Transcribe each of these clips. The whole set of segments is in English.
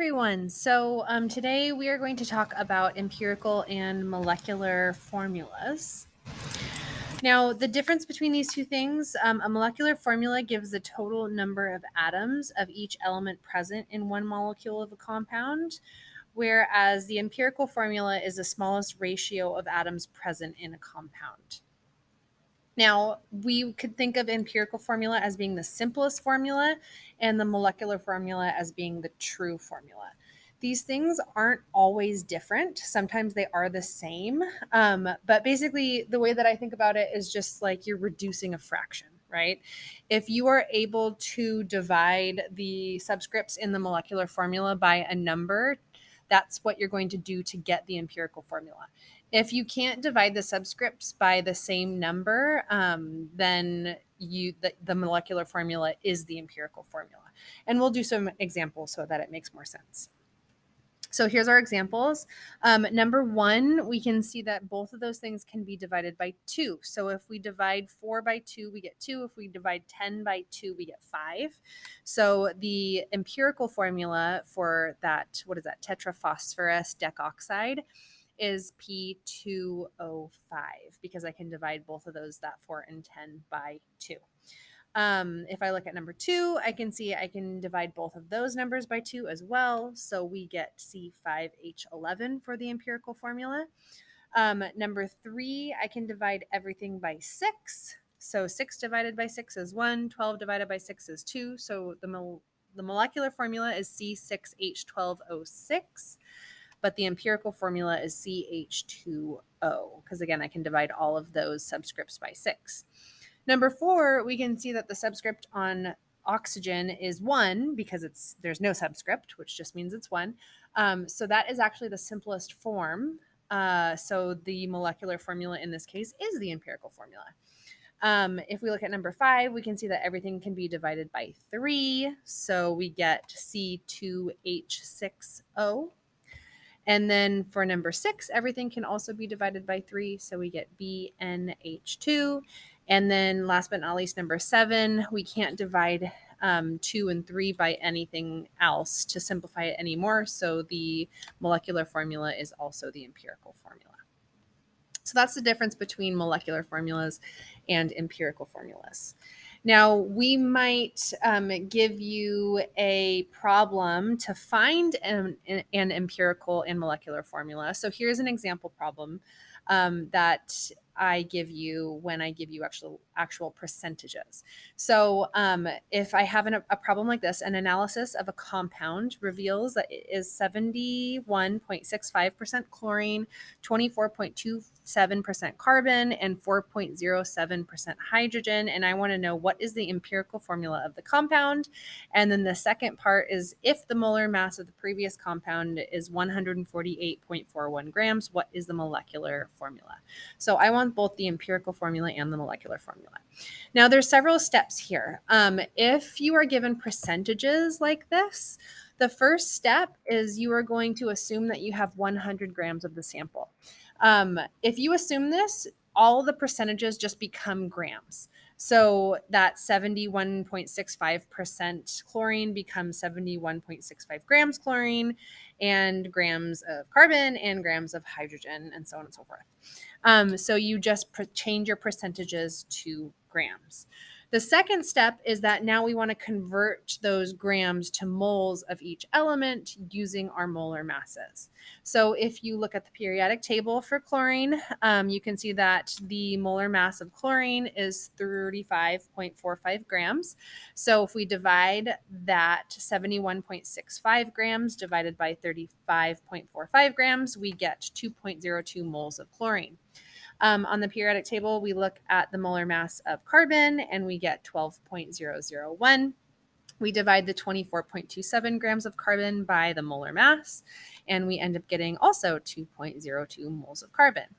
everyone. Today we are going to talk about empirical and molecular formulas. Now, the difference between these two things, a molecular formula gives the total number of atoms of each element present in one molecule of a compound, whereas the empirical formula is the smallest ratio of atoms present in a compound. Now, we could think of empirical formula as being the simplest formula and the molecular formula as being the true formula. These things aren't always different. Sometimes they are the same. But basically, the way that I think about it is just like you're reducing a fraction, right? If you are able to divide the subscripts in the molecular formula by a number, that's what you're going to do to get the empirical formula. If you can't divide the subscripts by the same number, then the molecular formula is the empirical formula. And we'll do some examples so that it makes more sense. So here's our examples. Number one, we can see that both of those things can be divided by 2. So if we divide 4 by 2, we get 2. If we divide 10 by 2, we get 5. So the empirical formula for that, tetraphosphorus decoxide is P2O5 because I can divide both of those, that 4 and 10, by 2. If I look at number 2, I can see I can divide both of those numbers by 2 as well. So we get C5H11 for the empirical formula. Number 3, I can divide everything by 6. So 6 divided by 6 is 1. 12 divided by 6 is 2. So the molecular formula is C6H12O6. But the empirical formula is CH2O, because again, I can divide all of those subscripts by 6. Number 4, we can see that the subscript on oxygen is 1 because there's no subscript, which just means it's 1. So that is actually the simplest form. So the molecular formula in this case is the empirical formula. If we look at number 5, we can see that everything can be divided by 3. So we get C2H6O. And then for number 6, everything can also be divided by 3. So we get BNH2. And then last but not least, number 7, we can't divide 2 and 3 by anything else to simplify it anymore. So the molecular formula is also the empirical formula. So that's the difference between molecular formulas and empirical formulas. Now, we might give you a problem to find an empirical and molecular formula. So here's an example problem that I give you when I give you actual percentages. So if I have a problem like this, an analysis of a compound reveals that it is 71.65% chlorine, 24.27% carbon, and 4.07% hydrogen. And I want to know what is the empirical formula of the compound. And then the second part is if the molar mass of the previous compound is 148.41 grams, what is the molecular formula? So I want both the empirical formula and the molecular formula. Now, there's several steps here. If you are given percentages like this, the first step is you are going to assume that you have 100 grams of the sample. If you assume this, all the percentages just become grams. So that 71.65% chlorine becomes 71.65 grams chlorine, and grams of carbon and grams of hydrogen, and so on and so forth. So you just change your percentages to grams. The second step is that now we want to convert those grams to moles of each element using our molar masses. So if you look at the periodic table for chlorine, you can see that the molar mass of chlorine is 35.45 grams. So if we divide that 71.65 grams divided by 35.45 grams, we get 2.02 moles of chlorine. On the periodic table, we look at the molar mass of carbon and we get 12.001. We divide the 24.27 grams of carbon by the molar mass, and we end up getting also 2.02 moles of carbon.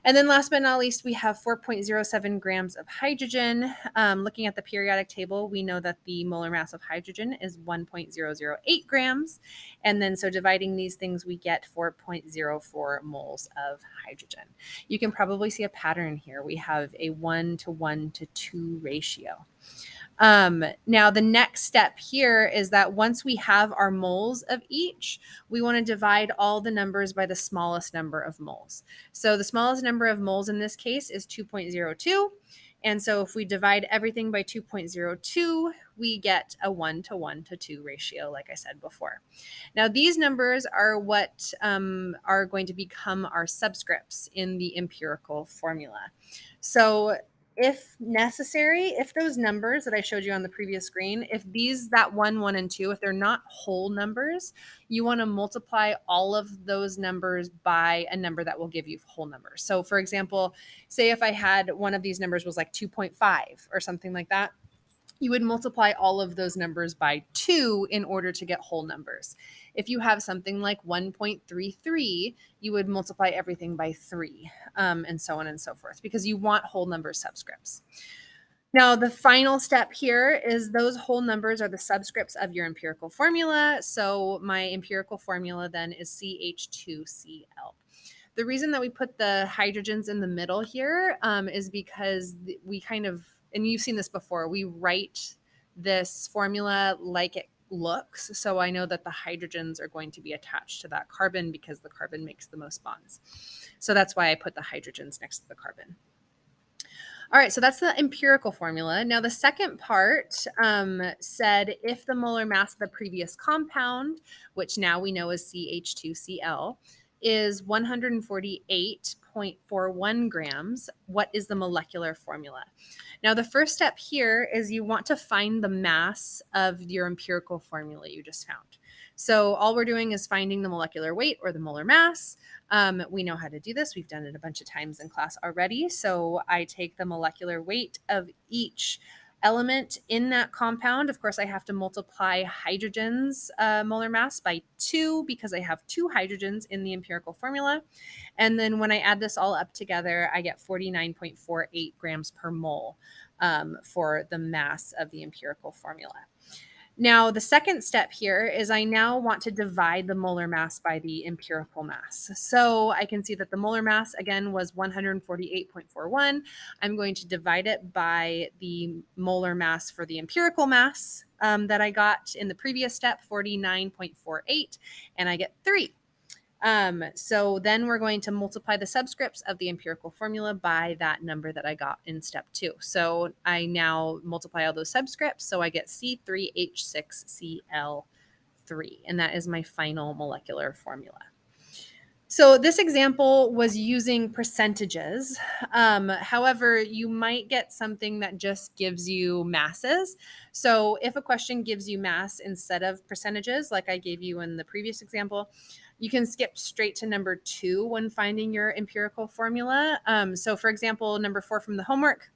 And then last but not least, we have 4.07 grams of hydrogen. Looking at the periodic table, we know that the molar mass of hydrogen is 1.008 grams. And then so dividing these things, we get 4.04 moles of hydrogen. You can probably see a pattern here. We have a 1 to 1 to 2 ratio. Now, the next step here is that once we have our moles of each, we want to divide all the numbers by the smallest number of moles. So the smallest number of moles in this case is 2.02. And so if we divide everything by 2.02, we get a 1:1:2 ratio, like I said before. Now, these numbers are what are going to become our subscripts in the empirical formula. So if necessary, if those numbers that I showed you on the previous screen, if that 1, 1, and 2, if they're not whole numbers, you want to multiply all of those numbers by a number that will give you whole numbers. So for example, say if I had one of these numbers was like 2.5 or something like that, you would multiply all of those numbers by 2 in order to get whole numbers. If you have something like 1.33, you would multiply everything by 3, and so on and so forth, because you want whole number subscripts. Now, the final step here is those whole numbers are the subscripts of your empirical formula. So my empirical formula then is CH2Cl. The reason that we put the hydrogens in the middle here is because we kind of, and you've seen this before, we write this formula like it looks. So I know that the hydrogens are going to be attached to that carbon because the carbon makes the most bonds. So that's why I put the hydrogens next to the carbon. All right, so that's the empirical formula. Now, the second part said if the molar mass of the previous compound, which now we know is CH2Cl, is 148.41 grams, what is the molecular formula? Now, the first step here is you want to find the mass of your empirical formula you just found. So all we're doing is finding the molecular weight or the molar mass. We know how to do this. We've done it a bunch of times in class already. So I take the molecular weight of each element in that compound. Of course, I have to multiply hydrogen's molar mass by 2 because I have 2 hydrogens in the empirical formula. And then when I add this all up together, I get 49.48 grams per mole for the mass of the empirical formula. Now, the second step here is I now want to divide the molar mass by the empirical mass. So I can see that the molar mass, again, was 148.41. I'm going to divide it by the molar mass for the empirical mass that I got in the previous step, 49.48, and I get 3. So then we're going to multiply the subscripts of the empirical formula by that number that I got in step 2. So I now multiply all those subscripts. So I get C3H6Cl3, and that is my final molecular formula. So this example was using percentages. However, you might get something that just gives you masses. So if a question gives you mass instead of percentages, like I gave you in the previous example, you can skip straight to number 2 when finding your empirical formula. So for example, number 4 from the homework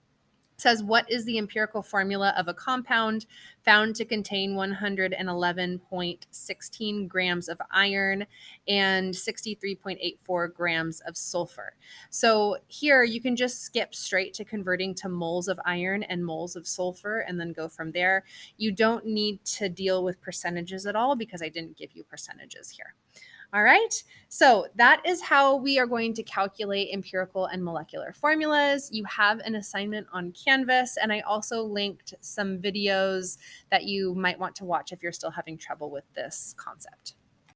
says, what is the empirical formula of a compound found to contain 111.16 grams of iron and 63.84 grams of sulfur? So here you can just skip straight to converting to moles of iron and moles of sulfur and then go from there. You don't need to deal with percentages at all because I didn't give you percentages here. All right, so that is how we are going to calculate empirical and molecular formulas. You have an assignment on Canvas, and I also linked some videos that you might want to watch if you're still having trouble with this concept.